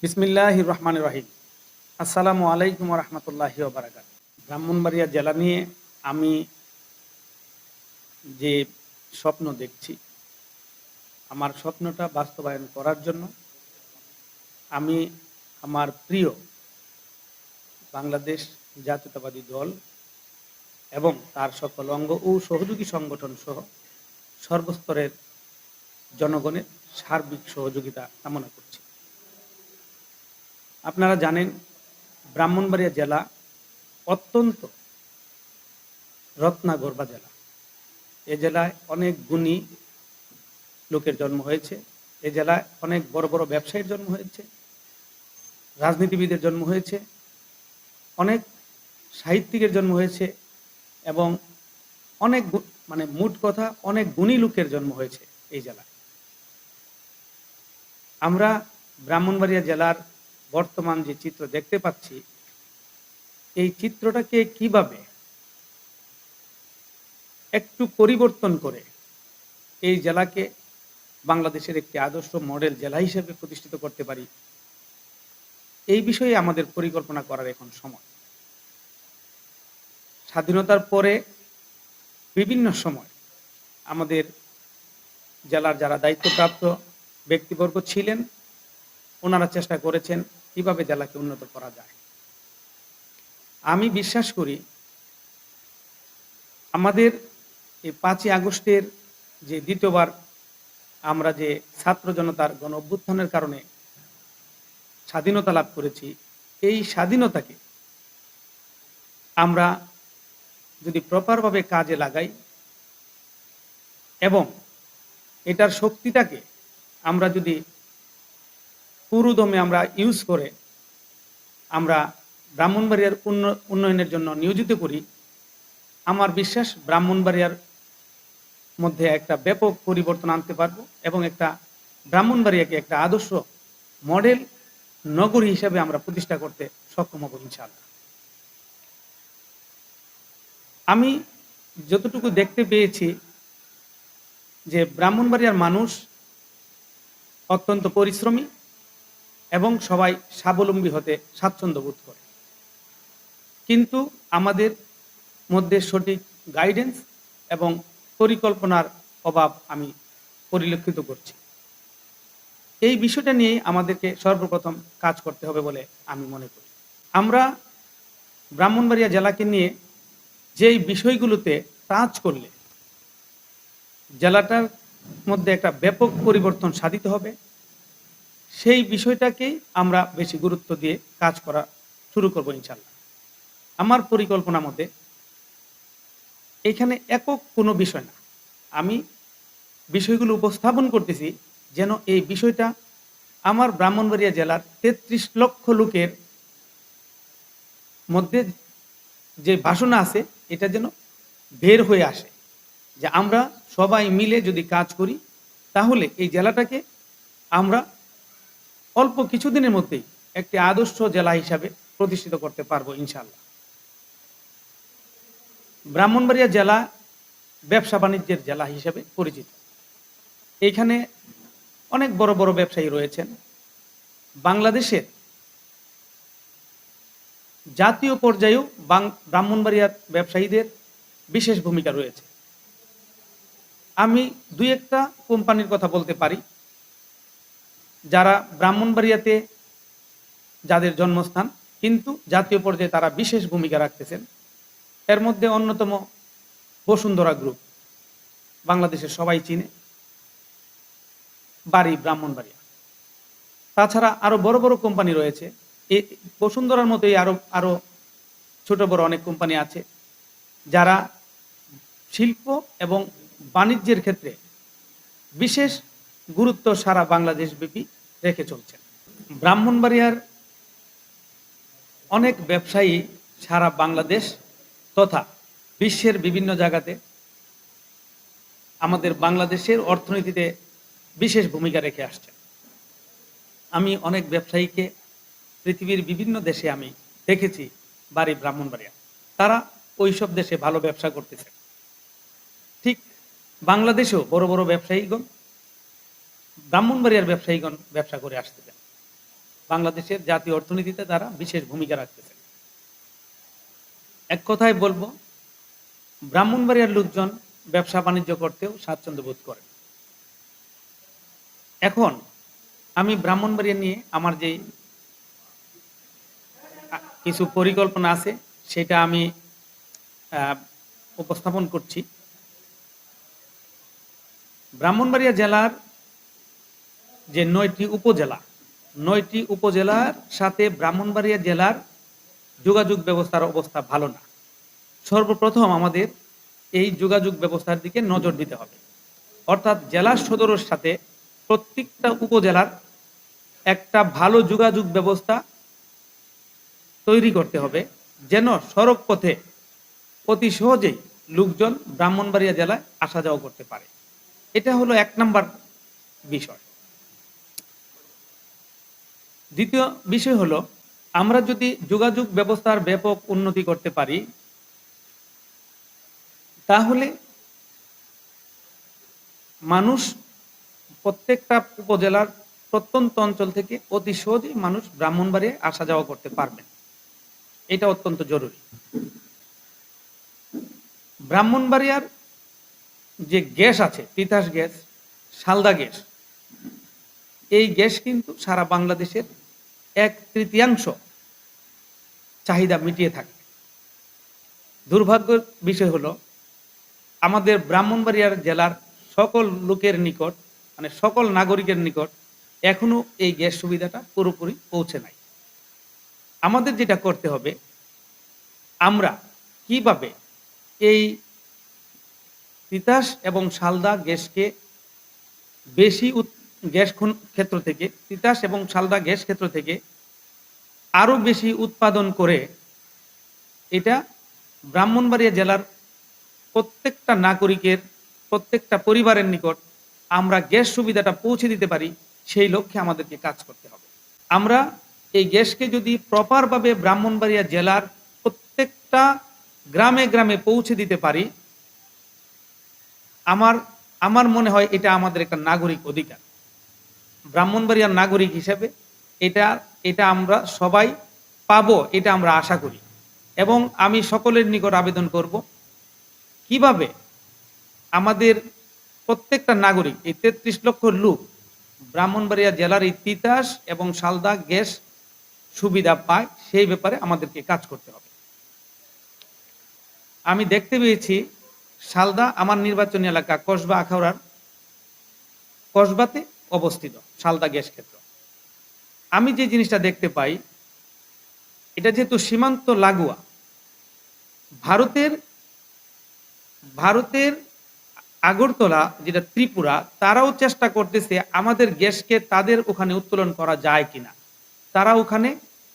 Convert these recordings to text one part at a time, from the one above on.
বিসমিল্লাহির রহমানির রহিম। আসসালামু আলাইকুম ওয়া রাহমাতুল্লাহি ওয়া বারাকাতুহু। ব্রাহ্মণবাড়িয়া জেলা নিয়ে আমি যে স্বপ্ন দেখছি, আমার স্বপ্নটা বাস্তবায়ন করার জন্য আমি আমার প্রিয় বাংলাদেশ জাতীয়তাবাদী দল এবং তার সকল অঙ্গ ও সহযোগী সংগঠন সহ সর্বস্তরের জনগণের সার্বিক সহযোগিতা কামনা করছি। আপনারা জানেন, ব্রাহ্মণবাড়িয়া জেলা অত্যন্ত রত্নাগর্ভা জেলা। এ জেলায় অনেক গুণী লোকের জন্ম হয়েছে। এ জেলায় অনেক বড় বড় ব্যবসায়ীর জন্ম হয়েছে, রাজনীতিবিদের জন্ম হয়েছে, অনেক সাহিত্যিকের জন্ম হয়েছে এবং অনেক মোট কথা অনেক গুণী লোকের জন্ম হয়েছে এই জেলায়। আমরা ব্রাহ্মণবাড়িয়া জেলার বর্তমান যে চিত্র দেখতে পাচ্ছি, এই চিত্রটাকে কিভাবে একটু পরিবর্তন করে এই জেলাকে বাংলাদেশের একটি আদর্শ মডেল জেলা হিসেবে প্রতিষ্ঠিত করতে পারি, এই বিষয়ে আমাদের পরিকল্পনা করার এখন সময়। স্বাধীনতার পরে বিভিন্ন সময় আমাদের জেলার যারা দায়িত্বপ্রাপ্ত ব্যক্তিবর্গ ছিলেন, ওনারা চেষ্টা করেছেন কিভাবে জেলাকে উন্নত করা যায়। আমি বিশ্বাস করি আমাদের এই 5ই আগস্টের যে দ্বিতীয়বার আমরা যে ছাত্র জনতার গণ অভ্যুত্থানের কারণে স্বাধীনতা লাভ করেছি, এই স্বাধীনতাকে আমরা যদি প্রপারভাবে কাজে লাগাই এবং এটার শক্তিটাকে আমরা যদি পুরোদমে আমরা ইউজ করে আমরা ব্রাহ্মণবাড়িয়ার উন্নয়নের জন্য নিয়োজিত করি, আমার বিশ্বাস ব্রাহ্মণবাড়িয়ার মধ্যে একটা ব্যাপক পরিবর্তন আনতে পারবো এবং একটা ব্রাহ্মণবাড়িয়াকে একটা আদর্শ মডেল নগরী হিসাবে আমরা প্রতিষ্ঠা করতে সক্ষম হব ইনশাআল্লাহ। আমি যতটুকু দেখতে পেয়েছি যে ব্রাহ্মণবাড়িয়ার মানুষ অত্যন্ত পরিশ্রমী এবং সবাই স্বাবলম্বী হতে স্বাচ্ছন্দ্য বোধ করে, কিন্তু আমাদের মধ্যে সঠিক গাইডেন্স এবং পরিকল্পনার অভাব আমি পরিলক্ষিত করছি। এই বিষয়টা নিয়ে আমাদেরকে সর্বপ্রথম কাজ করতে হবে বলে আমি মনে করি। আমরা ব্রাহ্মণবাড়িয়া জেলাকে নিয়ে যেই বিষয়গুলোতে কাজ করলে জেলাটার মধ্যে একটা ব্যাপক পরিবর্তন সাধিত হবে, সেই বিষয়টাকেই আমরা বেশি গুরুত্ব দিয়ে কাজ করা শুরু করব ইনশাআল্লাহ। আমার পরিকল্পনা মতে এখানে একক কোনো বিষয় না, আমি বিষয়গুলো উপস্থাপন করতেছি যেন এই বিষয়টা আমার ব্রাহ্মণবাড়িয়া জেলার 33 লক্ষ লোকের মধ্যে যে বাসনা আছে এটা যেন বের হয়ে আসে, যে আমরা সবাই মিলে যদি কাজ করি তাহলে এই জেলাটাকে আমরা অল্প কিছুদিনের মধ্যেই একটি আদর্শ জেলা হিসাবে প্রতিষ্ঠিত করতে পারবো ইনশাআল্লাহ। ব্রাহ্মণবাড়িয়া জেলা ব্যবসা বাণিজ্যের জেলা হিসেবে পরিচিত। এখানে অনেক বড় বড় ব্যবসায়ী রয়েছেন। বাংলাদেশের জাতীয় পর্যায়েও ব্রাহ্মণবাড়িয়ার ব্যবসায়ীদের বিশেষ ভূমিকা রয়েছে। আমি দুই একটা কোম্পানির কথা বলতে পারি যারা ব্রাহ্মণবাড়িয়াতে যাদের জন্মস্থান, কিন্তু জাতীয় পর্যায়ে তারা বিশেষ ভূমিকা রাখতেছেন। এর মধ্যে অন্যতম বসুন্ধরা গ্রুপ, বাংলাদেশের সবাই চিনে, বাড়ি ব্রাহ্মণবাড়িয়া। তাছাড়া আরো বড় বড় কোম্পানি রয়েছে। এই বসুন্ধরার মতোই আরো ছোট বড় অনেক কোম্পানি আছে যারা শিল্প এবং বাণিজ্যের ক্ষেত্রে বিশেষ গুরুত্ব সারা বাংলাদেশ ব্যাপী রেখে চলছেন। ব্রাহ্মণবাড়িয়ার অনেক ব্যবসায়ী সারা বাংলাদেশ তথা বিশ্বের বিভিন্ন জায়গাতে আমাদের বাংলাদেশের অর্থনীতিতে বিশেষ ভূমিকা রেখে আসছেন। আমি অনেক ব্যবসায়ীকে পৃথিবীর বিভিন্ন দেশে আমি দেখেছি বাড়ি ব্রাহ্মণবাড়িয়া, তারা ওইসব দেশে ভালো ব্যবসা করতেছে। ঠিক বাংলাদেশেও বড় বড় ব্যবসায়ীগণ ব্রাহ্মণবাড়িয়ার ব্যবসায়ীগণ ব্যবসা করে আসতেছেন। বাংলাদেশের জাতীয় অর্থনীতিতে তারা বিশেষ ভূমিকা রাখতেছে। এক কথায় বলবো, ব্রাহ্মণবাড়িয়ার লোকজন ব্যবসা বাণিজ্য করতেও স্বাচ্ছন্দ্য বোধ করেন। এখন আমি ব্রাহ্মণবাড়িয়া নিয়ে আমার যে কিছু পরিকল্পনা আছে সেটা আমি উপস্থাপন করছি। ব্রাহ্মণবাড়িয়া জেলার যে ৯টি উপজেলা, ৯টি উপজেলার সাথে ব্রাহ্মণবাড়িয়া জেলার যোগাযোগ ব্যবস্থার অবস্থা ভালো না। সর্বপ্রথম আমাদের এই যোগাযোগ ব্যবস্থার দিকে নজর দিতে হবে। অর্থাৎ জেলা সদরের সাথে প্রত্যেকটা উপজেলার একটা ভালো যোগাযোগ ব্যবস্থা তৈরি করতে হবে, যেন সড়ক পথে অতি সহজেই লোকজন ব্রাহ্মণবাড়িয়া জেলায় আসা যাওয়া করতে পারে। এটা হলো ১ নম্বর বিষয়। দ্বিতীয় বিষয় হলো, আমরা যদি যোগাযোগ ব্যবস্থার ব্যাপক উন্নতি করতে পারি, তাহলে মানুষ প্রত্যেকটা উপজেলার প্রত্যন্ত অঞ্চল থেকে অতি সহজেই মানুষ ব্রাহ্মণবাড়িয়ায় আসা যাওয়া করতে পারবেন। এটা অত্যন্ত জরুরি। ব্রাহ্মণবাড়িয়ার যে গ্যাস আছে, তিতাস গ্যাস, শালদা গ্যাস, এই গ্যাস কিন্তু সারা বাংলাদেশের 1/3 চাহিদা মিটিয়ে থাকে। দুর্ভাগ্যের বিষয় হলো, আমাদের ব্রাহ্মণবাড়িয়ার জেলার সকল লোকের নিকট, মানে সকল নাগরিকের নিকট এখনো এই গ্যাস সুবিধাটা পুরোপুরি পৌঁছে নাই। আমাদের যেটা করতে হবে, আমরা কিভাবে এই তিতাস এবং শালদা গ্যাসকে বেশি গ্যাস ক্ষেত্র থেকে, তিতাস এবং শালদা গ্যাস ক্ষেত্র থেকে আরো বেশি উৎপাদন করে এটা ব্রাহ্মণবাড়িয়া জেলার প্রত্যেকটা নাগরিকের, প্রত্যেকটা পরিবারের নিকট আমরা গ্যাস সুবিধাটা পৌঁছে দিতে পারি, সেই লক্ষ্যে আমাদেরকে কাজ করতে হবে। আমরা এই গ্যাসকে যদি প্রপারভাবে ব্রাহ্মণবাড়িয়া জেলার প্রত্যেকটা গ্রামে গ্রামে পৌঁছে দিতে পারি, আমার মনে হয় এটা আমাদের একটা নাগরিক অধিকার। ব্রাহ্মণবাড়িয়ার নাগরিক হিসেবে এটা আমরা সবাই পাবো, এটা আমরা আশা করি। এবং আমি সকলের নিকট আবেদন করব, কিভাবে আমাদের প্রত্যেকটা নাগরিক, এই ৩৩ লক্ষ লোক ব্রাহ্মণবাড়িয়া জেলার এই তিতাস এবং শালদা গ্যাস সুবিধা পায়, সেই ব্যাপারে আমাদেরকে কাজ করতে হবে। আমি দেখতে পেয়েছি শালদা আমার নির্বাচনী এলাকা কসবা আখাউড়ার কসবাতে অবস্থিত শালদা গ্যাস ক্ষেত্র। আমি যে জিনিসটা দেখতে পাই, এটা যেহেতু সীমান্ত লাগোয়া, ভারতের আগরতলা যেটা ত্রিপুরা, তারাও চেষ্টা করতেছে আমাদের গ্যাসকে তাদের ওখানে উত্তোলন করা যায় কিনা। তারা ওখানে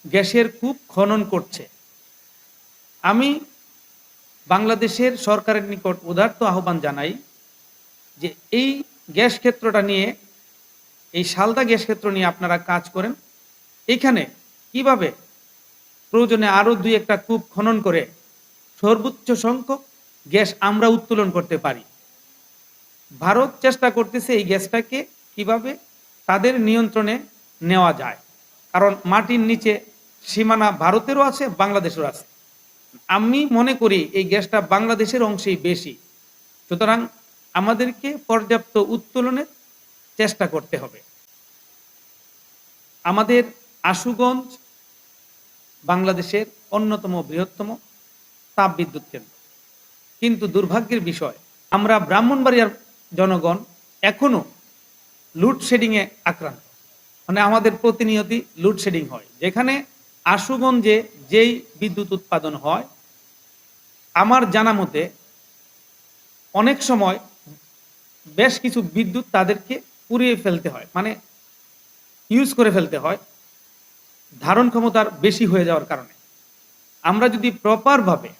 গ্যাসের কূপ খনন করছে। আমি বাংলাদেশের সরকারের নিকট উদারত আহ্বান জানাই যে এই গ্যাস ক্ষেত্রটা নিয়ে, এই শালদা গ্যাস ক্ষেত্র নিয়ে আপনারা কাজ করেন। এখানে কিভাবে প্রয়োজনে আরো 2-1টা কূপ খনন করে সর্বোচ্চ সংখ্যক গ্যাস আমরা উত্তোলন করতে পারি। ভারত চেষ্টা করতেছে এই গ্যাসটাকে কিভাবে তাদের নিয়ন্ত্রণে নেওয়া যায়, কারণ মাটির নিচে সীমানা ভারতেরও আছে, বাংলাদেশেরও আছে। আমি মনে করি এই গ্যাসটা বাংলাদেশের অংশেই বেশি, সুতরাং আমাদেরকে পর্যাপ্ত উত্তোলনের চেষ্টা করতে হবে। আমাদের আশুগঞ্জ বাংলাদেশের অন্যতম বৃহত্তম তাপবিদ্যুৎ কেন্দ্র, কিন্তু দুর্ভাগ্যের বিষয়, আমরা ব্রাহ্মণবাড়িয়ার জনগণ এখনো লোডশেডিংয়ে আক্রান্ত। মানে আমাদের প্রতিনিয়তই লোডশেডিং হয়। যেখানে আশুগঞ্জে যেই বিদ্যুৎ উৎপাদন হয়, আমার জানা মতে অনেক সময় বেশ কিছু বিদ্যুৎ তাদেরকে পুড়িয়ে ফেলতে হয়, মানে ইউজ করে ফেলতে হয় ধারণ ক্ষমতার বেশি হয়ে যাওয়ার কারণে। আমরা যদি প্রপারভাবে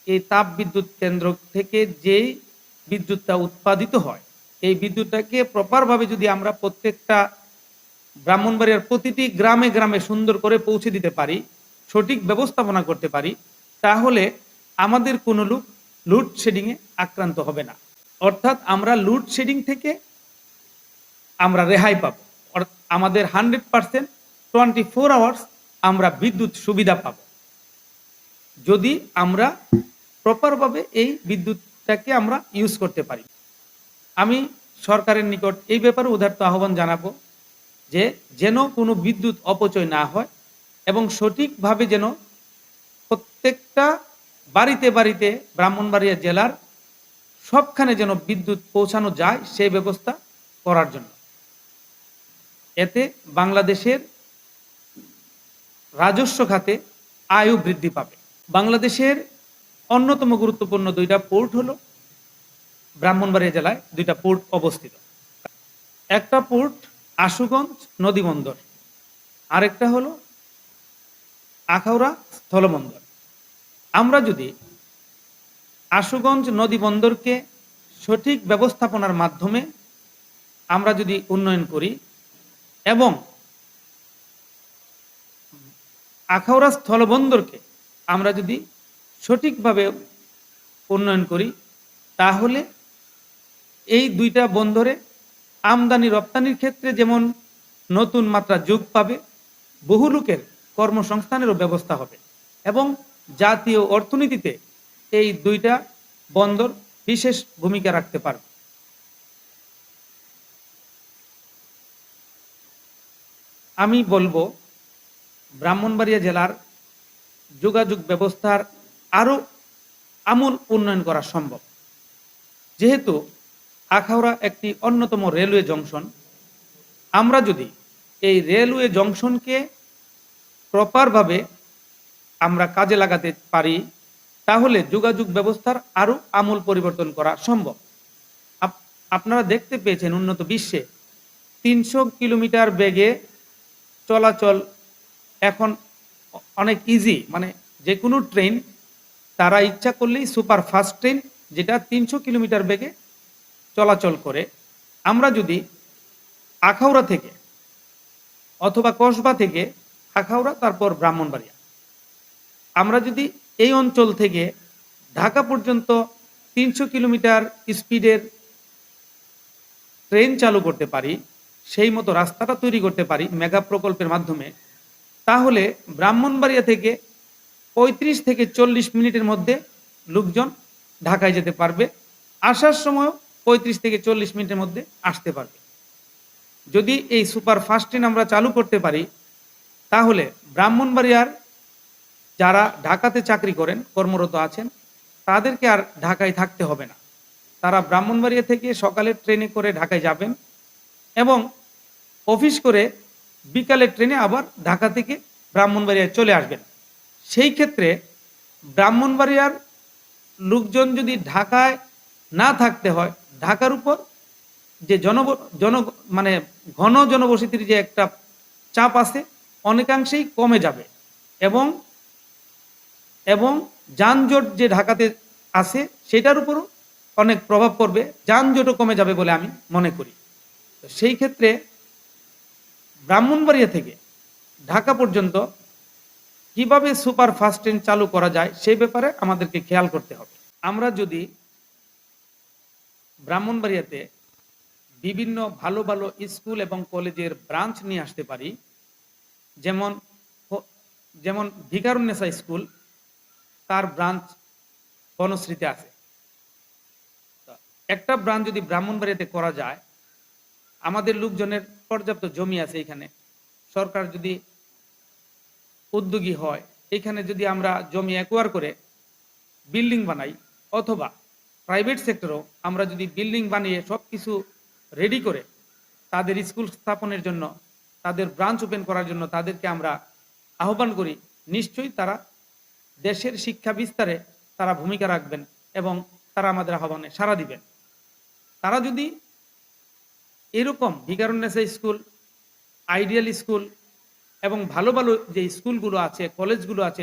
এই তাপ বিদ্যুৎ কেন্দ্র থেকে যেই বিদ্যুৎটা উৎপাদিত হয়, এই বিদ্যুৎটাকে প্রপারভাবে যদি আমরা প্রত্যেকটা ব্রাহ্মণবাড়িয়ার প্রতিটি গ্রামে গ্রামে সুন্দর করে পৌঁছে দিতে পারি, সঠিক ব্যবস্থাপনা করতে পারি, তাহলে আমাদের কোনো লোক লোডশেডিংয়ে আক্রান্ত হবে না। অর্থাৎ আমরা লোডশেডিং থেকে আমরা রেহাই পাব। আমাদের 100% 24 আওয়ার্স আমরা বিদ্যুৎ সুবিধা পাব যদি আমরা প্রপারভাবে এই বিদ্যুৎটাকে আমরা ইউজ করতে পারি। আমি সরকারের নিকট এই ব্যাপারে উদারত আহ্বান জানাবো যে যেন কোনো বিদ্যুৎ অপচয় না হয় এবং সঠিকভাবে যেন প্রত্যেকটা বাড়িতে বাড়িতে ব্রাহ্মণবাড়িয়া জেলার সবখানে যেন বিদ্যুৎ পৌঁছানো যায় সেই ব্যবস্থা করার জন্য। এতে বাংলাদেশের রাজস্ব খাতে আয়ও বৃদ্ধি পাবে। বাংলাদেশের অন্যতম গুরুত্বপূর্ণ 2টা পোর্ট হলো ব্রাহ্মণবাড়িয়া জেলায় 2টা পোর্ট অবস্থিত। একটা পোর্ট আশুগঞ্জ নদী বন্দর, আরেকটা হলো আখাউড়া স্থলবন্দর। আমরা যদি আশুগঞ্জ নদী বন্দরকে সঠিক ব্যবস্থাপনার মাধ্যমে আমরা যদি উন্নয়ন করি এবং আখাউড়া স্থলবন্দরকে আমরা যদি সঠিকভাবে উন্নয়ন করি তাহলে এই 2টা বন্দরে আমদানি রপ্তানির ক্ষেত্রে যেমন নতুন মাত্রা যোগ পাবে, বহু লোকের কর্মসংস্থানেরও ব্যবস্থা হবে এবং জাতীয় অর্থনীতিতে এই 2টা বন্দর বিশেষ ভূমিকা রাখতে পারবে। আমি বলবো ব্রাহ্মণবাড়িয়া জেলার যোগাযোগ ব্যবস্থার আরও আমূল উন্নয়ন করা সম্ভব। যেহেতু আখাউড়া একটি অন্যতম রেলওয়ে জংশন, আমরা যদি এই রেলওয়ে জংশনকে প্রপারভাবে আমরা কাজে লাগাতে পারি তাহলে যোগাযোগ ব্যবস্থার আরও আমূল পরিবর্তন করা সম্ভব। আপনারা দেখতে পেয়েছেন উন্নত বিশ্বে 300 কিলোমিটার বেগে চলাচল এখন অনেক ইজি, মানে যে কোনো ট্রেন তারা ইচ্ছা করলেই সুপার ফাস্ট ট্রেন যেটা 300 কিলোমিটার বেগে চলাচল করে। আমরা যদি আখাউড়া থেকে অথবা কসবা থেকে আখাউড়া তারপর ব্রাহ্মণবাড়িয়া, আমরা যদি এই অঞ্চল থেকে ঢাকা পর্যন্ত 300 কিলোমিটার স্পিডের ট্রেন চালু করতে পারি, সেই মতো রাস্তাটা তৈরি করতে পারি মেগা প্রকল্পের মাধ্যমে, তাহলে ব্রাহ্মণবাড়িয়া থেকে 35 থেকে 40 মিনিটের মধ্যে লোকজন ঢাকায় যেতে পারবে, আসার সময়ও 35 থেকে 40 মিনিটের মধ্যে আসতে পারবে। যদি এই সুপার ফাস্ট ট্রেন আমরা চালু করতে পারি তাহলে ব্রাহ্মণবাড়িয়ার যারা ঢাকাতে চাকরি করেন, কর্মরত আছেন, তাদেরকে আর ঢাকায় থাকতে হবে না। তারা ব্রাহ্মণবাড়িয়া থেকে সকালে ট্রেনে করে ঢাকায় যাবেন এবং অফিস করে বিকালের ট্রেনে আবার ঢাকা থেকে ব্রাহ্মণবাড়িয়ায় চলে আসবেন। সেই ক্ষেত্রে ব্রাহ্মণবাড়িয়ার লোকজন যদি ঢাকায় না থাকতে হয়, ঢাকার উপর যে মানে ঘন জনবসতির যে একটা চাপ আছে অনেকাংশেই কমে যাবে এবং এবং যানজট যে ঢাকাতে আছে সেটার উপরও অনেক প্রভাব পড়বে, যানজটও কমে যাবে বলে আমি মনে করি। তো সেই ক্ষেত্রে ব্রাহ্মণবাড়িয়া থেকে ঢাকা পর্যন্ত কিভাবে সুপার ফাস্ট ট্রেন চালু করা যায় সেই ব্যাপারে আমাদেরকে খেয়াল করতে হবে। আমরা যদি ব্রাহ্মণবাড়িয়াতে বিভিন্ন ভালো ভালো স্কুল এবং কলেজের ব্রাঞ্চ নিয়ে আসতে পারি, যেমন যেমন ভিকারুন্নেসা স্কুল, তার ব্রাঞ্চ বনশ্রীতে আছে। একটা ব্রাঞ্চ যদি ব্রাহ্মণবাড়িয়াতে করা যায়, আমাদের লোকজনের পর্যাপ্ত জমি আছে এখানে, সরকার যদি উদ্যোগী হয় এখানে যদি আমরা জমি অ্যাকোয়ার করে বিল্ডিং বানাই অথবা প্রাইভেট সেক্টরও আমরা যদি বিল্ডিং বানিয়ে সব কিছু রেডি করে তাদের স্কুল স্থাপনের জন্য, তাদের ব্রাঞ্চ ওপেন করার জন্য তাদেরকে আমরা আহ্বান করি, নিশ্চয়ই তারা দেশের শিক্ষা বিস্তারে তারা ভূমিকা রাখবেন এবং তারা আমাদের আহ্বানে সাড়া দিবেন। তারা যদি এরকম ভিকারুন্নেসা স্কুল, আইডিয়াল স্কুল এবং ভালো ভালো যে স্কুলগুলো আছে, কলেজগুলো আছে,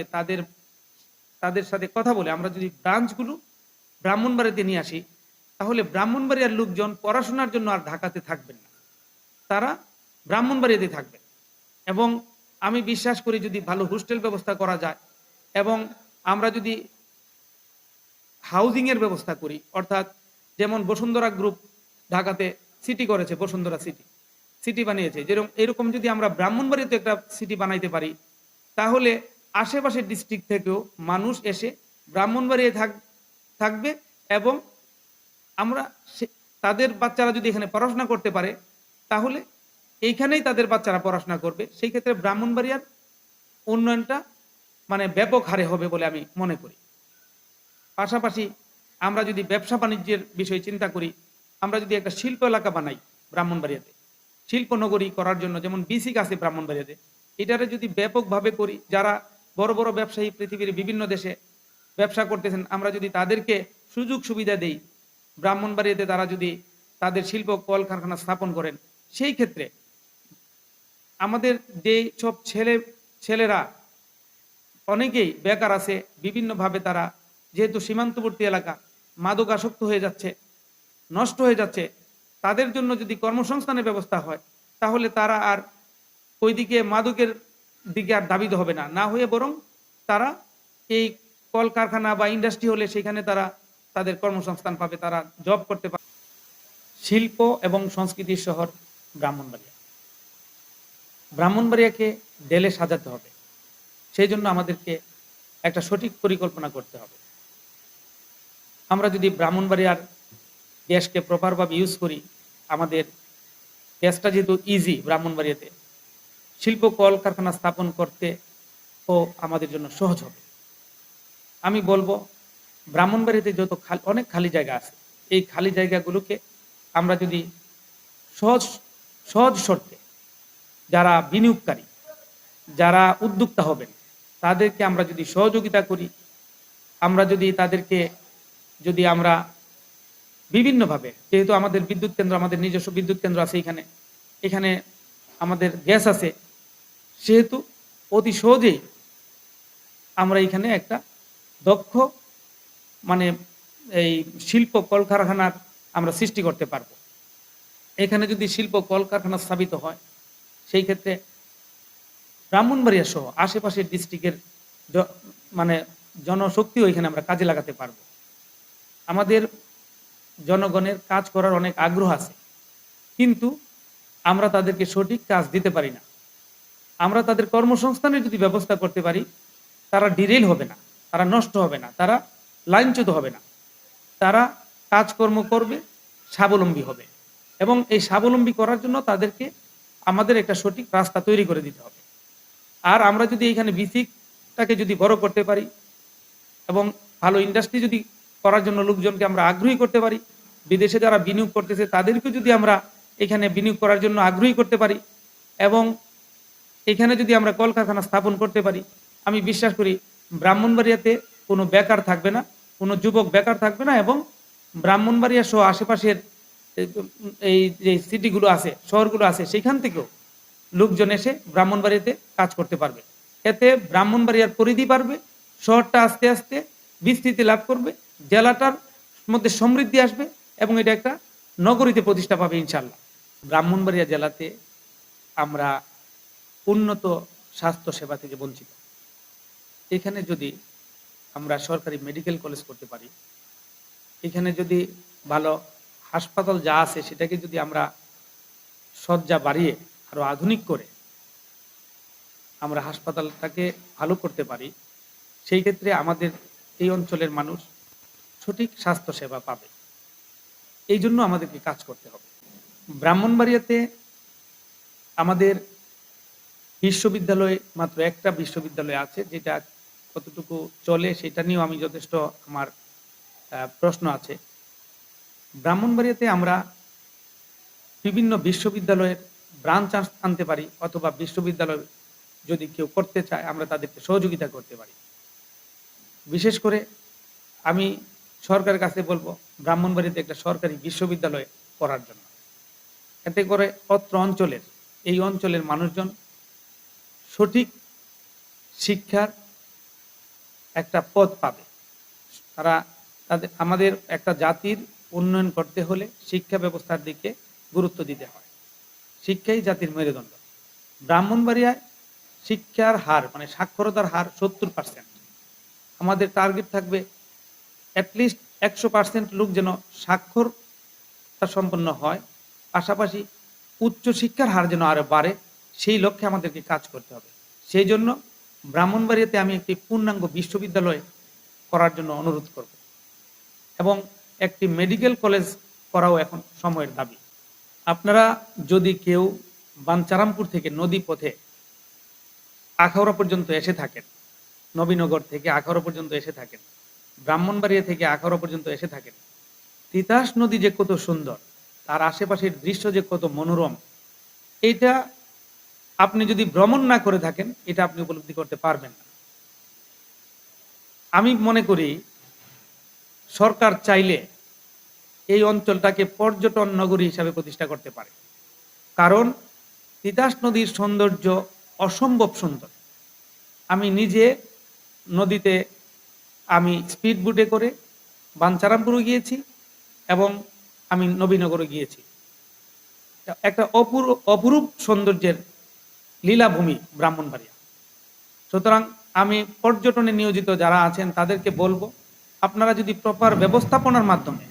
তাদের সাথে কথা বলে আমরা যদি ব্রাঞ্চগুলো ব্রাহ্মণবাড়িয়াতে নিয়ে আসি তাহলে ব্রাহ্মণবাড়িয়ার লোকজন পড়াশোনার জন্য আর ঢাকাতে থাকবেন না, তারা ব্রাহ্মণবাড়িয়াতে থাকবেন। এবং আমি বিশ্বাস করি যদি ভালো হোস্টেল ব্যবস্থা করা যায় এবং আমরা যদি হাউজিং এর ব্যবস্থা করি, অর্থাৎ যেমন বসুন্ধরা গ্রুপ ঢাকাতে সিটি করেছে, বসুন্ধরা সিটি, সিটি বানিয়েছে, যেরকম এরকম যদি আমরা ব্রাহ্মণবাড়িয়াতে একটা সিটি বানাইতে পারি, তাহলে আশেপাশের ডিস্ট্রিক্ট থেকেও মানুষ এসে ব্রাহ্মণবাড়িয়ায় থাকবে, এবং আমরা তাদের বাচ্চারা যদি এখানে পড়াশোনা করতে পারে, তাহলে এইখানেই তাদের বাচ্চারা পড়াশোনা করবে। সেই ক্ষেত্রে ব্রাহ্মণবাড়িয়ার উন্নয়নটা মানে ব্যাপক হারে হবে বলে আমি মনে করি। পাশাপাশি আমরা যদি ব্যবসা বাণিজ্যের বিষয় চিন্তা করি, আমরা যদি একটা শিল্প এলাকা বানাই ব্রাহ্মণবাড়িয়াতে, শিল্প নগরী করার জন্য, যেমন বিসিক আছে ব্রাহ্মণবাড়িয়াতে, এটারে যদি ব্যাপকভাবে করি, যারা বড় বড় ব্যবসায়ী পৃথিবীর বিভিন্ন দেশে ব্যবসা করতেছেন, আমরা যদি তাদেরকে সুযোগ সুবিধা দেই, ব্রাহ্মণবাড়িয়াতে তারা যদি তাদের শিল্প কলকারখানা স্থাপন করেন, সেই ক্ষেত্রে আমাদের যে সব ছেলেরা অনেকেই বেকার আছে, বিভিন্নভাবে তারা যেহেতু সীমান্তবর্তী এলাকা, মাদকাসক্ত হয়ে যাচ্ছে, নষ্ট হয়ে যাচ্ছে, তাদের জন্য যদি কর্মসংস্থানের ব্যবস্থা হয়, তাহলে তারা আর ওইদিকে মাদকের দিকে আর ধাবিত হবে না, না হয়ে বরং তারা এই কলকারখানা বা ইন্ডাস্ট্রি হলে সেখানে তারা তাদের কর্মসংস্থান পাবে, তারা জব করতে পারবে। শিল্প এবং সংস্কৃতির শহর ব্রাহ্মণবাড়িয়া, ব্রাহ্মণবাড়িয়াকে ঢেলে সাজাতে হবে। সেই জন্য আমাদেরকে একটা সঠিক পরিকল্পনা করতে হবে। আমরা যদি ব্রাহ্মণবাড়িয়ার গ্যাসকে প্রপারভাবে ইউজ করি, আমাদের গ্যাসটা যেহেতু ইজি ব্রাহ্মণবাড়িয়াতে, শিল্প কলকারখানা স্থাপন করতে ও আমাদের জন্য সহজ হবে। আমি বলবো ব্রাহ্মণবাড়িয়াতে যত অনেক খালি জায়গা আছে, এই খালি জায়গাগুলোকে আমরা যদি সহজ সহজ শর্তে যারা বিনিয়োগকারী, যারা উদ্যোক্তা হবেন, তাদেরকে আমরা যদি সহযোগিতা করি, আমরা যদি তাদেরকে যদি আমরা বিভিন্নভাবে, যেহেতু আমাদের বিদ্যুৎ কেন্দ্র, আমাদের নিজস্ব বিদ্যুৎ কেন্দ্র আছে, এখানে আমাদের গ্যাস আছে, সেহেতু অতি সহজেই আমরা এখানে একটা দক্ষ মানে এই শিল্প কলকারখানার আমরা সৃষ্টি করতে পারবো। এখানে যদি শিল্প কলকারখানা স্থাপিত হয়, সেই ক্ষেত্রে ব্রাহ্মণবাড়িয়া সহ আশেপাশের ডিস্ট্রিক্টের মানে জনশক্তিও এখানে আমরা কাজে লাগাতে পারবো। আমাদের জনগণের কাজ করার অনেক আগ্রহ আছে, কিন্তু আমরা তাদেরকে সঠিক কাজ দিতে পারি না। আমরা তাদের কর্মসংস্থানের যদি ব্যবস্থা করতে পারি, তারা ডিরেল হবে না, তারা নষ্ট হবে না, তারা লাইনচ্যুত হবে না, তারা কাজকর্ম করবে, স্বাবলম্বী হবে। এবং এই স্বাবলম্বী করার জন্য তাদেরকে আমাদের একটা সঠিক রাস্তা তৈরি করে দিতে হবে। আর আমরা যদি এখানে বিসিকটাকে যদি বড় করতে পারি এবং ভালো ইন্ডাস্ট্রি যদি করার জন্য লোকজনকে আমরা আগ্রহী করতে পারি, বিদেশে যারা বিনিয়োগ করতেছে তাদেরকে যদি আমরা এখানে বিনিয়োগ করার জন্য আগ্রহী করতে পারি, এবং এখানে যদি আমরা কলকারখানা স্থাপন করতে পারি, আমি বিশ্বাস করি ব্রাহ্মণবাড়িয়াতে কোনো বেকার থাকবে না, কোনো যুবক বেকার থাকবে না, এবং ব্রাহ্মণবাড়িয়া সহ আশেপাশের এই যে সিটিগুলো আছে, শহরগুলো আছে, সেখান থেকেও লোকজন এসে ব্রাহ্মণবাড়িয়াতে কাজ করতে পারবে। এতে ব্রাহ্মণবাড়িয়ার পরিধি বাড়বে, শহরটা আস্তে আস্তে বিস্তৃতি লাভ করবে, জেলাটার মধ্যে সমৃদ্ধি আসবে, এবং এটা একটা নগরীতে প্রতিষ্ঠা পাবে ইনশাল্লাহ। ব্রাহ্মণবাড়িয়া জেলাতে আমরা উন্নত স্বাস্থ্য সেবা থেকে বঞ্চিত। এখানে যদি আমরা সরকারি মেডিকেল কলেজ করতে পারি, এখানে যদি ভালো হাসপাতাল যা আছে সেটাকে যদি আমরা শয্যা বাড়িয়ে আরো আধুনিক করে আমরা হাসপাতালটাকে ভালো করতে পারি, সেই ক্ষেত্রে আমাদের এই অঞ্চলের মানুষ সঠিক স্বাস্থ্য সেবা পাবে। এই জন্য আমাদেরকে কাজ করতে হবে। ব্রাহ্মণবাড়িয়াতে আমাদের বিশ্ববিদ্যালয় মাত্র একটা বিশ্ববিদ্যালয় আছে, যেটা কতটুকু চলে সেটা নিয়েও আমি যথেষ্ট আমার প্রশ্ন আছে। ব্রাহ্মণবাড়িয়াতে আমরা বিভিন্ন বিশ্ববিদ্যালয়ের ব্রাঞ্চ আনতে পারি, অথবা বিশ্ববিদ্যালয় যদি কেউ করতে চায় আমরা তাদেরকে সহযোগিতা করতে পারি। বিশেষ করে আমি সরকারের কাছে বলবো ব্রাহ্মণবাড়িয়াতে একটা সরকারি বিশ্ববিদ্যালয় করার জন্য। এতে করে অত্র অঞ্চলের এই অঞ্চলের মানুষজন সঠিক শিক্ষার একটা পথ পাবে। আমাদের একটা জাতির উন্নয়ন করতে হলে শিক্ষা ব্যবস্থার দিকে গুরুত্ব দিতে হয়। শিক্ষাই জাতির মেরুদণ্ড। ব্রাহ্মণবাড়িয়ায় শিক্ষার হার মানে সাক্ষরতার হার 70%। আমাদের টার্গেট থাকবে অ্যাটলিস্ট 100% লোক যেন সাক্ষরতা সম্পন্ন হয়। পাশাপাশি উচ্চশিক্ষার হার যেন আরো বাড়ে, সেই লক্ষ্যে আমাদেরকে কাজ করতে হবে। সেই জন্য ব্রাহ্মণবাড়িয়াতে আমি একটি পূর্ণাঙ্গ বিশ্ববিদ্যালয় করার জন্য অনুরোধ করব এবং একটি মেডিকেল কলেজ করাও এখন সময়ের দাবি। আপনারা যদি কেউ বাঞ্চারামপুর থেকে নদী পথে আখাউড়া পর্যন্ত এসে থাকেন, নবীনগর থেকে আখাউড়া পর্যন্ত এসে থাকেন, ব্রাহ্মণবাড়িয়া থেকে আখাউড়া পর্যন্ত এসে থাকেন, তিতাস নদী যে কত সুন্দর, তার আশেপাশের দৃশ্য যে কত মনোরম, এটা আপনি যদি ভ্রমণ না করে থাকেন এটা আপনি উপলব্ধি করতে পারবেন না। আমি মনে করি সরকার চাইলে এই অঞ্চলটাকে পর্যটন নগরী হিসাবে প্রতিষ্ঠা করতে পারে, কারণ তিতাস নদীর সৌন্দর্য অসম্ভব সুন্দর। আমি নিজে নদীতে আমি স্পিড বোটে করে বাঞ্চারামপুরে গিয়েছি এবং আমি নবীনগরে গিয়েছি। একটা অপরূপ সৌন্দর্যের লীলাভূমি ব্রাহ্মণবাড়িয়া। সুতরাং আমি পর্যটনে নিয়োজিত যারা আছেন তাদেরকে বলবো, আপনারা যদি প্রপার ব্যবস্থাপনার মাধ্যমে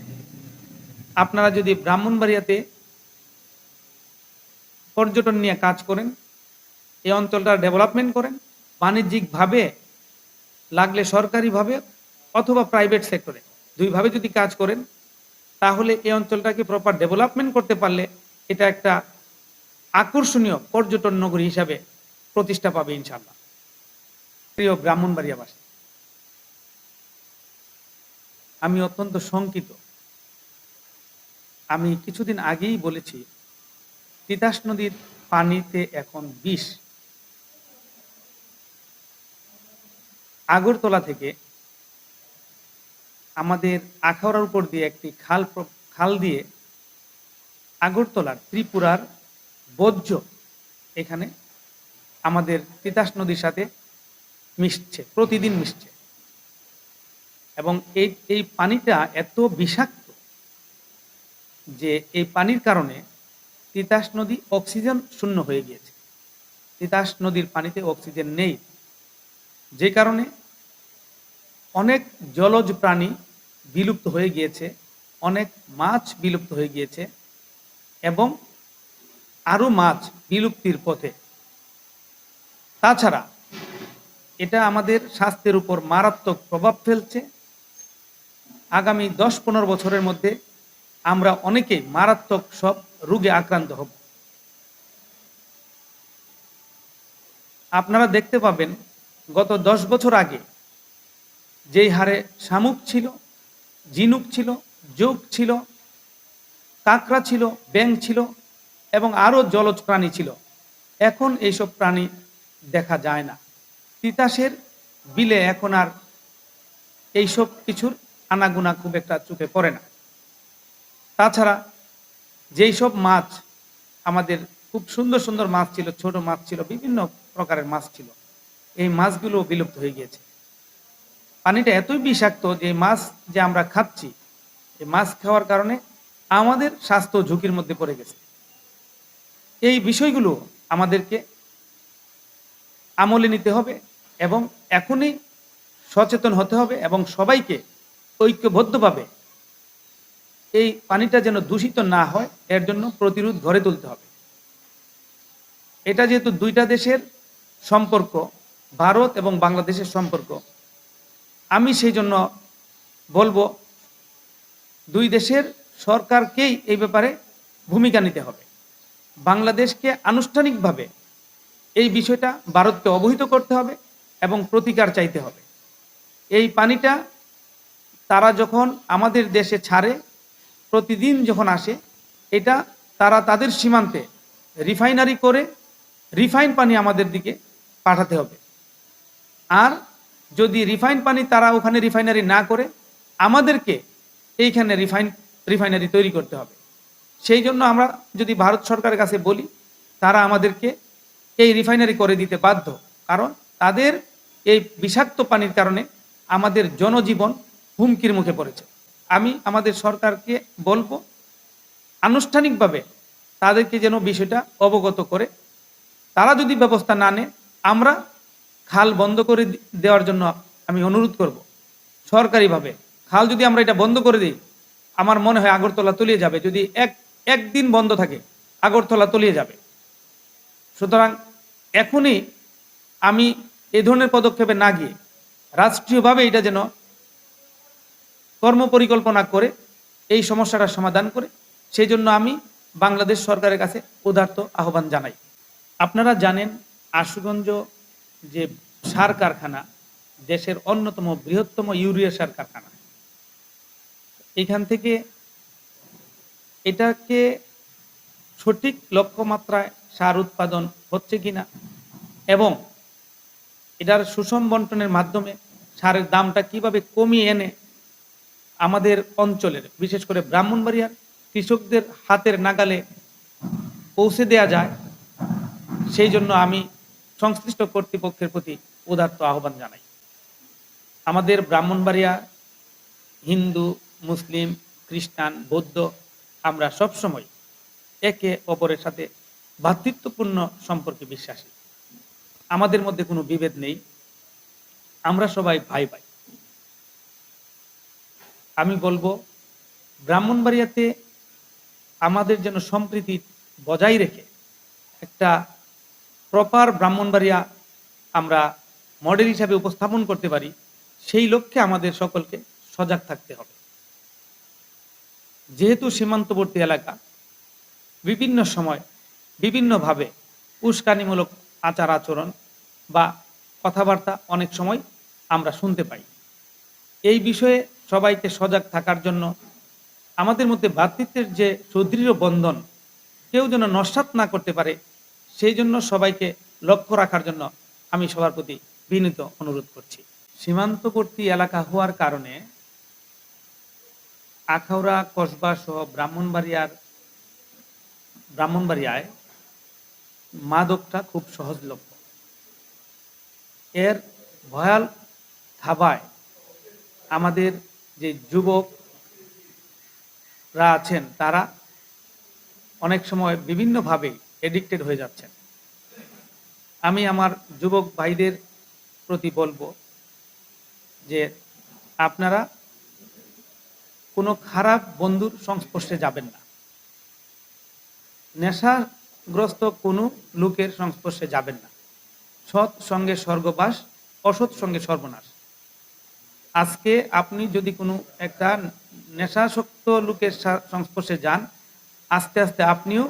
আপনারা যদি ব্রাহ্মণবাড়িয়াতে পর্যটন নিয়ে কাজ করেন, এই অঞ্চলটা ডেভেলপমেন্ট করেন, বাণিজ্যিকভাবে লাগলে সরকারিভাবে অথবা প্রাইভেট সেক্টরে দুইভাবে যদি কাজ করেন, তাহলে এই অঞ্চলটাকে প্রপার ডেভেলপমেন্ট করতে পারলে এটা একটা আকর্ষণীয় পর্যটন নগরী হিসাবে প্রতিষ্ঠা পাবে ইনশাআল্লাহ। প্রিয় ব্রাহ্মণবাড়িয়াবাসী, আমি অত্যন্ত শঙ্কিত। আমি কিছুদিন আগেই বলেছি তিতাস নদীর পানিতে এখন বিষ। আগরতলা থেকে আমাদের আখাউড়ার উপর দিয়ে একটি খাল দিয়ে আগরতলার ত্রিপুরার বর্জ্য এখানে আমাদের তিতাস নদীর সাথে মিশছে, প্রতিদিন মিশছে, এবং এই পানিটা এত বিষাক্ত যে এই পানির কারণে তিতাস নদী অক্সিজেন শূন্য হয়ে গিয়েছে। তিতাস নদীর পানিতে অক্সিজেন নেই, যে কারণে অনেক জলজ প্রাণী বিলুপ্ত হয়ে গিয়েছে, অনেক মাছ বিলুপ্ত হয়ে গিয়েছে এবং আরো মাছ বিলুপ্তির পথে। তাছাড়া এটা আমাদের স্বাস্থ্যের উপর মারাত্মক প্রভাব ফেলছে। আগামী 10-15 বছরের মধ্যে আমরা অনেকেই মারাত্মক সব রোগে আক্রান্ত হব। আপনারা দেখতে পাবেন গত 10 বছর আগে যেই হারে শামুক ছিল, ঝিনুক ছিল, যোগ ছিল, কাঁকড়া ছিল, ব্যাঙ ছিল এবং আরো জলজ প্রাণী ছিল, এখন এইসব প্রাণী দেখা যায় না। তিতাসের বিলে এখন আর এইসব কিছুর আনাগোনা খুব একটা চোখে পড়ে না। তাছাড়া যেই সব মাছ আমাদের খুব সুন্দর সুন্দর মাছ ছিল, ছোট মাছ ছিল, বিভিন্ন প্রকারের মাছ ছিল, এই মাছগুলো বিলুপ্ত হয়ে গিয়েছে। পানিটা এতই বিষাক্ত যে মাছ যে আমরা খাচ্ছি, এই মাছ খাওয়ার কারণে আমাদের স্বাস্থ্য ঝুঁকির মধ্যে পড়ে গেছে। এই বিষয়গুলো আমাদেরকে আমলে নিতে হবে এবং এখনই সচেতন হতে হবে এবং সবাইকে ঐক্যবদ্ধভাবে এই পানিটা যেন দূষিত না হয় এর জন্য প্রতিরোধ গড়ে তুলতে হবে। এটা যেহেতু দুইটা দেশের সম্পর্ক, ভারত এবং বাংলাদেশের সম্পর্ক, আমি সেই জন্য বলবো দুই দেশের সরকারকেই এই ব্যাপারে ভূমিকা নিতে হবে। বাংলাদেশকে আনুষ্ঠানিকভাবে এই বিষয়টা ভারতকে অবহিত করতে হবে এবং প্রতিকার চাইতে হবে। এই পানিটা তারা যখন আমাদের দেশে ছাড়ে, প্রতিদিন যখন আসে, এটা তারা তাদের সীমান্তে রিফাইনারি করে রিফাইন পানি আমাদের দিকে পাঠাতে হবে। আর যদি রিফাইন পানি তারা ওখানে রিফাইনারি না করে, আমাদেরকে এইখানে রিফাইনারি তৈরি করতে হবে। সেই জন্য আমরা যদি ভারত সরকারের কাছে বলি, তারা আমাদেরকে এই রিফাইনারি করে দিতে বাধ্য, কারণ তাদের এই বিষাক্ত পানির কারণে আমাদের জনজীবন হুমকির মুখে পড়েছে। আমি আমাদের সরকারকে বলবো আনুষ্ঠানিকভাবে তাদেরকে যেন বিষয়টা অবগত করে, তারা যদি ব্যবস্থা না নেয় আমরা খাল বন্ধ করে দেওয়ার জন্য আমি অনুরোধ করব। সরকারিভাবে খাল যদি আমরা এটা বন্ধ করে দিই, আমার মনে হয় আগরতলা তলিয়ে যাবে। যদি একদিন বন্ধ থাকে আগরতলা তলিয়ে যাবে। সুতরাং এখনই আমি এই ধরনের পদক্ষেপে না গিয়ে রাষ্ট্রীয়ভাবে এটা যেন কর্মপরিকল্পনা করে এই সমস্যাটার সমাধান করে, সেই জন্য আমি বাংলাদেশ সরকারের কাছে উদার্ত আহ্বান জানাই। আপনারা জানেন আশুগঞ্জ যে সার কারখানা দেশের অন্যতম বৃহত্তম ইউরিয়া সার কারখানা, এখান থেকে এটাকে সঠিক লক্ষ্যমাত্রায় সার উৎপাদন হচ্ছে কিনা এবং এটার সুষম বন্টনের মাধ্যমে সারের দামটা কিভাবে কমিয়ে এনে আমাদের অঞ্চলের বিশেষ করে ব্রাহ্মণবাড়িয়ার কৃষকদের হাতের নাগালে পৌঁছে দেয়া যায়, সেই জন্য আমি সংশ্লিষ্ট কর্তৃপক্ষের প্রতি উদাত্ত আহ্বান জানাই। আমাদের ব্রাহ্মণবাড়িয়া হিন্দু, মুসলিম, খ্রিস্টান, বৌদ্ধ আমরা সবসময় একে অপরের সাথে ভ্রাতৃত্বপূর্ণ সম্পর্কে বিশ্বাসী। আমাদের মধ্যে কোনো বিভেদ নেই, আমরা সবাই ভাই ভাই। আমি বলবো ব্রাহ্মণবাড়িয়াতে আমাদের যেন সম্প্রীতি বজায় রেখে একটা প্রপার ব্রাহ্মণবাড়িয়া আমরা মডেল হিসাবে উপস্থাপন করতে পারি, সেই লক্ষ্যে আমাদের সকলকে সজাগ থাকতে হবে। যেহেতু সীমান্তবর্তী এলাকা, বিভিন্ন সময় বিভিন্নভাবে উস্কানিমূলক আচার আচরণ বা কথাবার্তা অনেক সময় আমরা শুনতে পাই। এই বিষয়ে সবাইকে সজাগ থাকার জন্য আমাদের মধ্যে ভ্রাতৃত্বের যে সুদৃঢ় বন্ধন কেউ যেন নস্যাৎ না করতে পারে, সেই জন্য সবাইকে লক্ষ্য রাখার জন্য আমি সবার প্রতি বিনীত অনুরোধ করছি। সীমান্তবর্তী এলাকা হওয়ার কারণে আখাউড়া কসবা সহ ব্রাহ্মণবাড়িয়ায় মাদকটা খুব সহজলভ্য। এর ভয়াল থাবায় আমাদের যে যুবকরা আছেন তারা অনেক সময় বিভিন্নভাবে এডিক্টেড হয়ে যাচ্ছেন। আমি আমার যুবক ভাইদের প্রতি বলবো যে আপনারা কোনো খারাপ বন্ধুর সংস্পর্শে যাবেন না, নেশাগ্রস্ত কোনো লোকের সংস্পর্শে যাবেন না। সৎ সঙ্গে স্বর্গবাস, অসৎ সঙ্গে সর্বনাশ। আজকে আপনি যদি কোনো একটা নেশাসক্ত লোকের সংস্পর্শে যান, আস্তে আস্তে আপনিও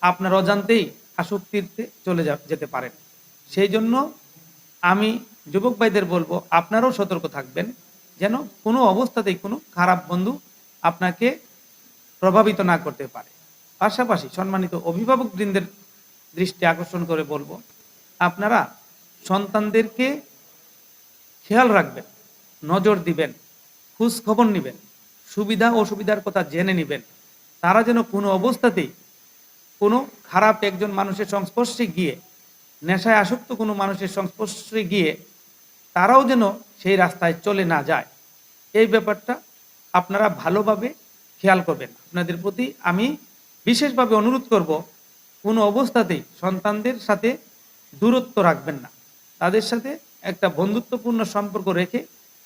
আপনার অজান্তেই আসক্তিতে চলে যেতে পারেন। সেই জন্য আমি যুবক ভাইদের বলবো আপনারাও সতর্ক থাকবেন, যেন কোনো অবস্থাতেই কোনো খারাপ বন্ধু আপনাকে প্রভাবিত না করতে পারে। পাশাপাশি সম্মানিত অভিভাবক বৃন্দের দৃষ্টি আকর্ষণ করে বলবো, আপনারা সন্তানদেরকে খেয়াল রাখবেন, নজর দিবেন, খোঁজ খবর নেবেন, সুবিধা অসুবিধার কথা জেনে নেবেন। তারা যেন কোনো অবস্থাতেই কোনো খারাপ একজন মানুষের সংস্পর্শে গিয়ে, নেশায় আসক্ত কোনো মানুষের সংস্পর্শে গিয়ে তারাও যেন সেই রাস্তায় চলে না যায়, এই ব্যাপারটা আপনারা ভালোভাবে খেয়াল করবেন। আপনাদের প্রতি আমি বিশেষভাবে অনুরোধ করব, কোনো অবস্থাতেই সন্তানদের সাথে দূরত্ব রাখবেন না, তাদের সাথে একটা বন্ধুত্বপূর্ণ সম্পর্ক রেখে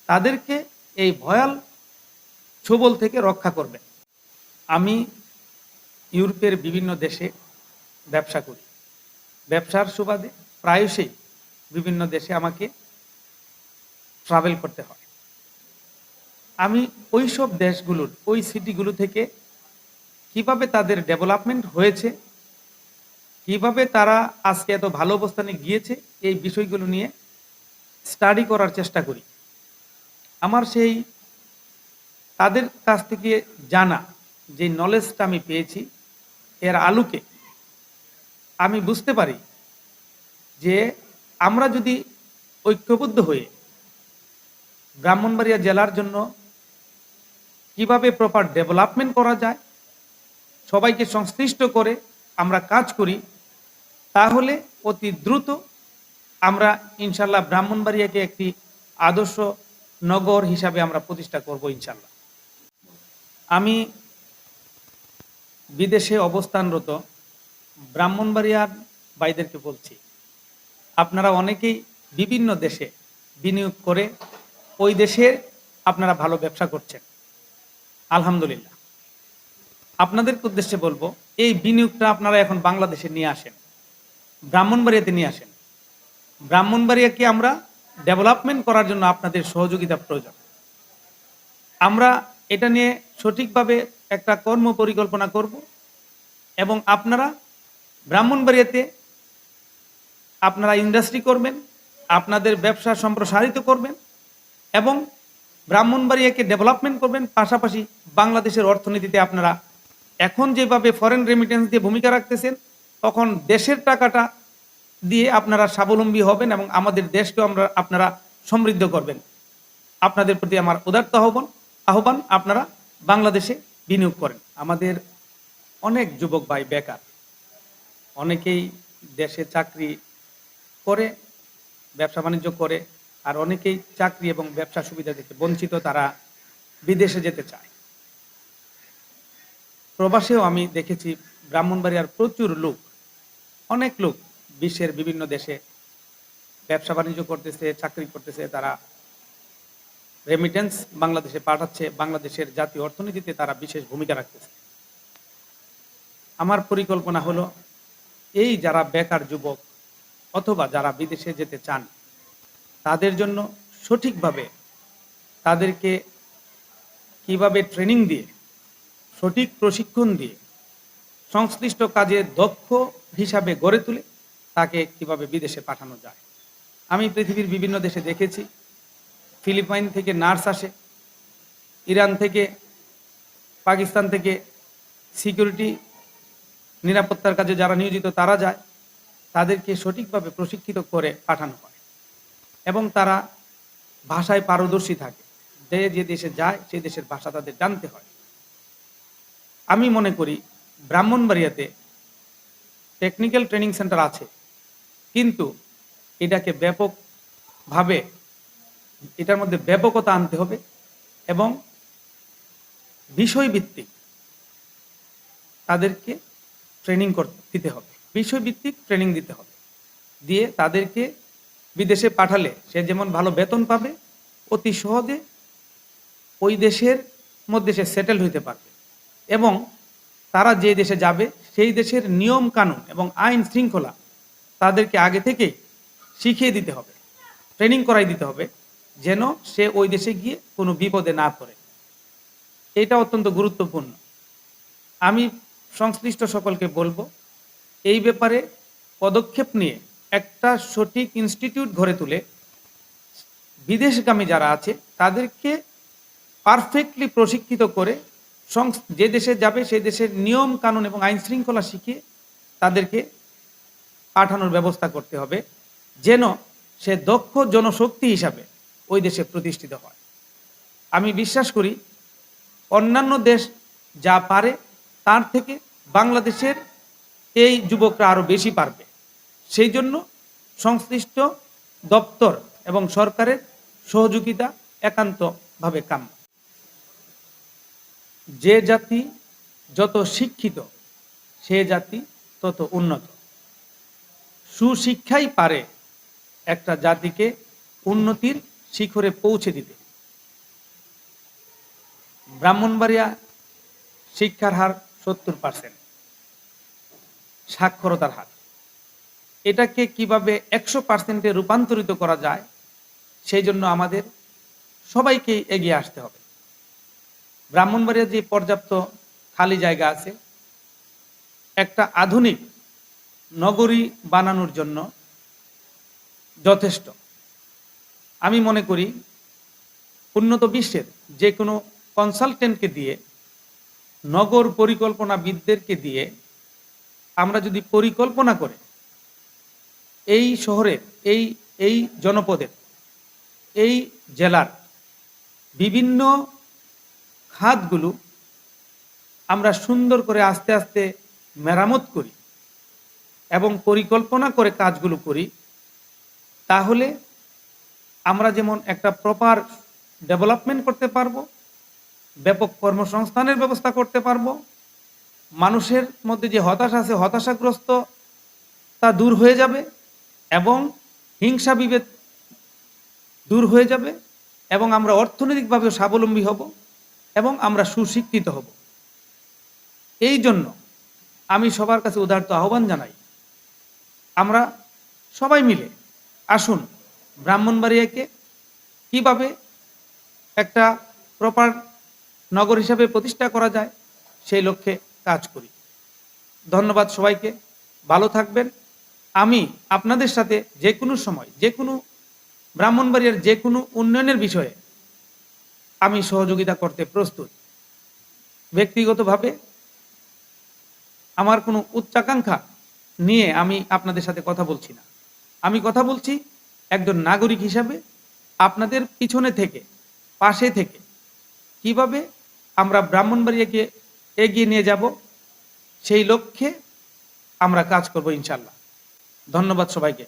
তাদেরকে এই ভয়াল ছোবল থেকে রক্ষা করবেন। আমি ইউরোপের বিভিন্ন দেশে ব্যবসা করি। ব্যবসার সুবাদে প্রায়শই বিভিন্ন দেশে আমাকে ট্রাভেল করতে হয়। আমি ওই সব দেশগুলোর, ওই সিটিগুলো থেকে কিভাবে তাদের ডেভেলপমেন্ট হয়েছে, কিভাবে তারা আজকে এত ভালো অবস্থানে গিয়েছে, এই বিষয়গুলো নিয়ে স্টাডি করার চেষ্টা করি। আমার সেই তাদের কাছ থেকে জানা যে নলেজটা আমি পেয়েছি, এর আলোকে আমি বুঝতে পারি যে আমরা যদি ঐক্যবদ্ধ হয়ে ব্রাহ্মণবাড়িয়া জেলার জন্য কিভাবে প্রপার ডেভেলপমেন্ট করা যায়, সবাইকে সংশ্লিষ্ট করে আমরা কাজ করি, তাহলে অতি দ্রুত আমরা ইনশাল্লাহ ব্রাহ্মণবাড়িয়াকে একটি আদর্শ নগর হিসাবে আমরা প্রতিষ্ঠা করব ইনশাল্লাহ। আমি বিদেশে অবস্থানরত ব্রাহ্মণবাড়িয়ার ভাইদেরকে বলছি, আপনারা অনেকেই বিভিন্ন দেশে বিনিয়োগ করে ওই দেশে আপনারা ভালো ব্যবসা করছেন, আলহামদুলিল্লাহ। আপনাদের উদ্দেশ্যে বলবো, এই বিনিয়োগটা আপনারা এখন বাংলাদেশে নিয়ে আসেন, ব্রাহ্মণবাড়িয়াতে নিয়ে আসেন। ব্রাহ্মণবাড়িয়াকে আমরা ডেভেলপমেন্ট করার জন্য আপনাদের সহযোগিতা প্রয়োজন। আমরা এটা নিয়ে সঠিকভাবে একটা কর্ম পরিকল্পনা করব এবং আপনারা ব্রাহ্মণবাড়িয়াতে আপনারা ইন্ডাস্ট্রি করবেন, আপনাদের ব্যবসা সম্প্রসারিত করবেন এবং ব্রাহ্মণবাড়িয়াকে ডেভেলপমেন্ট করবেন। পাশাপাশি বাংলাদেশের অর্থনীতিতে আপনারা এখন যেভাবে ফরেন রেমিটেন্স দিয়ে ভূমিকা রাখতেছেন, তখন দেশের টাকাটা দিয়ে আপনারা স্বাবলম্বী হবেন এবং আমাদের দেশকেও আপনারা সমৃদ্ধ করবেন। আপনাদের প্রতি আমার উদাত্ত আহ্বান, আপনারা বাংলাদেশে বিনিয়োগ করেন। আমাদের অনেক যুবক ভাই বেকার, অনেকেই দেশে চাকরি করে, ব্যবসা বাণিজ্য করে, আর অনেকেই চাকরি এবং ব্যবসা সুবিধা থেকে বঞ্চিত, তারা বিদেশে যেতে চায়। প্রবাসেও আমি দেখেছি ব্রাহ্মণবাড়িয়ার প্রচুর লোক, অনেক লোক বিশ্বের বিভিন্ন দেশে ব্যবসা বাণিজ্য করতেছে, চাকরি করতেছে, তারা রেমিটেন্স বাংলাদেশে পাঠাচ্ছে, বাংলাদেশের জাতীয় অর্থনীতিতে তারা বিশেষ ভূমিকা রাখতেছে। আমার পরিকল্পনা হলো, এই যারা বেকার যুবক অথবা যারা বিদেশে যেতে চান, তাদের জন্য সঠিকভাবে তাদেরকে কিভাবে ট্রেনিং দিয়ে, সঠিক প্রশিক্ষণ দিয়ে, সংশ্লিষ্ট কাজে দক্ষ হিসাবে গড়ে তুলে তাকে কিভাবে বিদেশে পাঠানো যায়। আমি পৃথিবীর বিভিন্ন দেশে দেখেছি, ফিলিপাইন থেকে নার্স আসে, ইরান থেকে, পাকিস্তান থেকে সিকিউরিটি নিরাপত্তার কাজে যারা নিয়োজিত তারা যায়, তাদেরকে সঠিকভাবে প্রশিক্ষিত করে পাঠানো হয় এবং তারা ভাষায় পারদর্শী থাকে। যে দেশে যায় সেই দেশের ভাষা তাদের জানতে হয়। আমি মনে করি ব্রাহ্মণবাড়িয়াতে টেকনিক্যাল ট্রেনিং সেন্টার আছে, কিন্তু এটাকে ব্যাপকভাবে, এটার মধ্যে ব্যাপকতা আনতে হবে এবং বিষয়ভিত্তিক তাদেরকে ট্রেনিং দিতে হবে, বিষয়ভিত্তিক ট্রেনিং দিতে হবে, দিয়ে তাদেরকে বিদেশে পাঠালে সে যেমন ভালো বেতন পাবে, অতি সহজে ওই দেশের মধ্যে সে সেটেল হইতে পারবে এবং তারা যে দেশে যাবে সেই দেশের নিয়ম কানুন এবং আইন শৃঙ্খলা তাদেরকে আগে থেকেই শিখিয়ে দিতে হবে, ট্রেনিং করাই দিতে হবে, যেন সে ওই দেশে গিয়ে কোনো বিপদে না পড়ে। এটা অত্যন্ত গুরুত্বপূর্ণ। আমি সংশ্লিষ্ট সকলকে বলবো, এই ব্যাপারে পদক্ষেপ নিয়ে একটা সঠিক ইনস্টিটিউট গড়ে তুলে বিদেশগামী যারা আছে তাদেরকে পারফেক্টলি প্রশিক্ষিত করে যে দেশে যাবে সেই দেশের নিয়ম কানুন এবং আইন শৃঙ্খলা শিখিয়ে তাদেরকে পাঠানোর ব্যবস্থা করতে হবে, যেন সে দক্ষ জনশক্তি হিসাবে ওই দেশে প্রতিষ্ঠিত হয়। আমি বিশ্বাস করি অন্যান্য দেশ যা পারে তার থেকে বাংলাদেশের এই যুবকরা আরো বেশি পারবে। সেই জন্য সংশ্লিষ্ট দপ্তর এবং সরকারের সহযোগিতা একান্তভাবে কাম্য। যে জাতি যত শিক্ষিত সে জাতি তত উন্নত। সুশিক্ষাই পারে একটা জাতিকে উন্নতির শিখরে পৌঁছে দিতে। ব্রাহ্মণবাড়িয়া শিক্ষার হার 70%, সাক্ষরতার হার। এটাকে কিভাবে 100%-এ রূপান্তরিত করা যায়, সেই জন্য আমাদের সবাইকে এগিয়ে আসতে হবে। ব্রাহ্মণবাড়িয়া যে পর্যাপ্ত খালি জায়গা আছে, একটা আধুনিক নগরী বানানোর জন্য যথেষ্ট। আমি মনে করি উন্নত বিশ্বের যে কোনো কনসালটেন্টকে দিয়ে, নগর পরিকল্পনাবিদদেরকে দিয়ে আমরা যদি পরিকল্পনা করে এই শহরের, এই জনপদের, এই জেলার বিভিন্ন খাতগুলো আমরা সুন্দর করে আস্তে আস্তে মেরামত করি এবং পরিকল্পনা করে কাজগুলো করি, তাহলে আমরা যেমন একটা প্রপার ডেভেলপমেন্ট করতে পারবো, ব্যাপক কর্মসংস্থানের ব্যবস্থা করতে পারবো, মানুষের মধ্যে যে হতাশা আছে হতাশাগ্রস্ত তা দূর হয়ে যাবে এবং হিংসা বিভেদ দূর হয়ে যাবে এবং আমরা অর্থনৈতিকভাবে স্বাবলম্বী হব এবং আমরা সুশিক্ষিত হব। এই জন্য আমি সবার কাছে উদারত আহ্বান জানাই, আমরা সবাই মিলে আসুন ব্রাহ্মণবাড়িয়াকে কিভাবে একটা প্রপার নগর হিসাবে প্রতিষ্ঠা করা যায় সেই লক্ষ্যে কাজ করি। ধন্যবাদ সবাইকে, ভালো থাকবেন। আমি আপনাদের সাথে যে কোনো সময় যে কোনো ব্রাহ্মণবাড়িয়ার যে কোনো উন্নয়নের বিষয়ে আমি সহযোগিতা করতে প্রস্তুত। ব্যক্তিগতভাবে আমার কোনো উচ্চাকাঙ্ক্ষা নিয়ে আমি আপনাদের সাথে কথা বলছি না। আমি কথা বলছি একজন নাগরিক হিসাবে আপনাদের পিছনে থেকে, পাশে থেকে কিভাবে আমরা ব্রাহ্মণবাড়িয়াকে এগিয়ে নিয়ে যাব সেই লক্ষ্যে আমরা কাজ করব ইনশাল্লাহ। ধন্যবাদ সবাইকে।